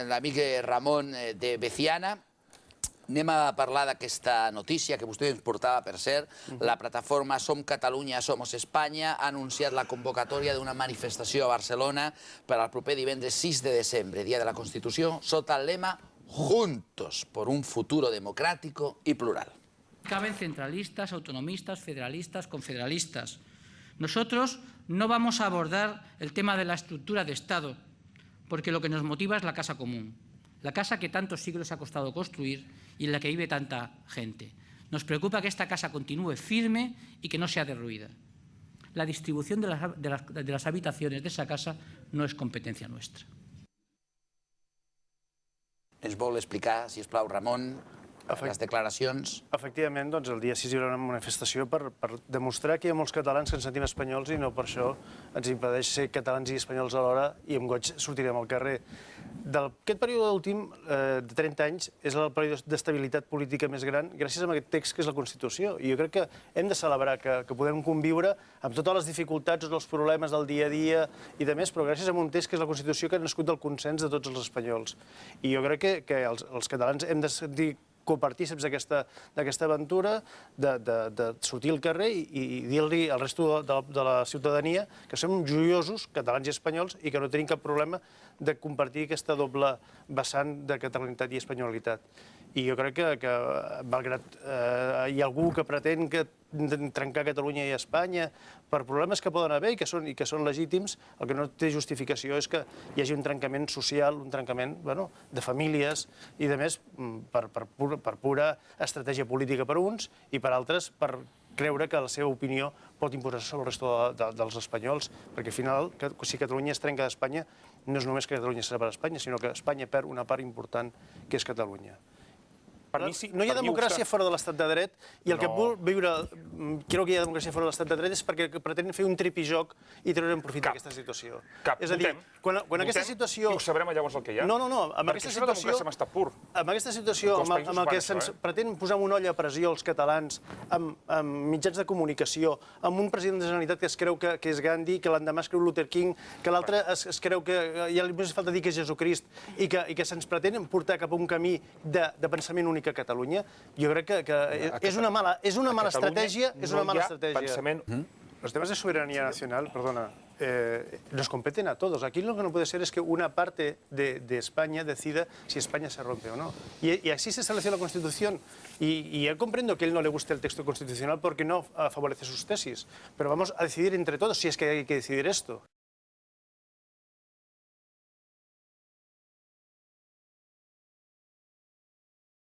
l'amic Ramon de Veciana. Anem a parlar d'aquesta notícia que vostè ens portava, per cert. La plataforma Som Catalunya, Somos Espanya ha anunciat la convocatòria d'una manifestació a Barcelona per al proper divendres 6 de desembre, Dia de la Constitució, sota el lema Juntos por un futuro democrático y plural. Caben centralistas, autonomistas, federalistas, confederalistas. Nosotros no vamos a abordar el tema de la estructura de Estado, porque lo que nos motiva es la casa común, la casa que tantos siglos ha costado construir y en la que vive tanta gente. Nos preocupa que esta casa continúe firme y que no sea derruida. La distribución de las habitaciones de esa casa no es competencia nuestra. Ens vol explicar, si us plau, Ramon, les declaracions? Efectivament, doncs el dia 6 hi haurà una manifestació per demostrar que hi ha molts catalans que ens sentim espanyols i no per això ens impedeix ser catalans i espanyols alhora i amb goig sortirem al carrer. Aquest període últim de 30 anys és el període d'estabilitat política més gran gràcies a aquest text que és la Constitució. I jo crec que hem de celebrar que podem conviure amb totes les dificultats, tots els problemes del dia a dia i de més, però gràcies a un text que és la Constitució que ha nascut del consens de tots els espanyols. I jo crec que els catalans hem de sentir copartícips d'aquesta aventura, de sortir al carrer i dir-li al resto de la ciutadania que som joiosos, catalans i espanyols, i que no tenim cap problema de compartir aquesta doble vessant de catalanitat i espanyolitat. I jo crec que malgrat hi ha algú que pretén trencar Catalunya i Espanya per problemes que poden haver i que són legítims, el que no té justificació és que hi hagi un trencament social, un trencament de famílies i de més per pura estratègia política per uns i per altres per creure que la seva opinió pot imposar-se sobre el resta dels espanyols, perquè al final, si Catalunya es trenca d'Espanya, no és només que Catalunya serà per Espanya, sinó que Espanya perd una part important, que és Catalunya. No hi ha democràcia fora de l'estat de dret i el que vol viure, creu que hi ha democràcia fora de l'estat de dret és perquè pretenen fer un tripijoc i treure'n profit d'aquesta situació. És a dir, quan aquesta situació... I ho sabrem llavors el que hi ha. No, amb aquesta situació... Perquè això és la democràcia en estat pur. Amb aquesta situació, amb què se'ns pretén posar un ull a pressió als catalans, amb mitjans de comunicació, amb un president de la Generalitat que es creu que és Gandhi, que l'endemà es creu Luther King, que l'altre es creu que ja només falta dir que és Jesucrist i que se'ns pretén portar cap a un camí de pensament únic a Catalunya, jo crec que és una mala estratègia. Los temas de soberanía nacional, perdona, nos competen a todos. Aquí lo que no puede ser es que una parte de España decida si España se rompe o no. Y así se estableció la Constitución. Y yo comprendo que a él no le guste el texto constitucional porque no favorece sus tesis. Pero vamos a decidir entre todos si es que hay que decidir esto.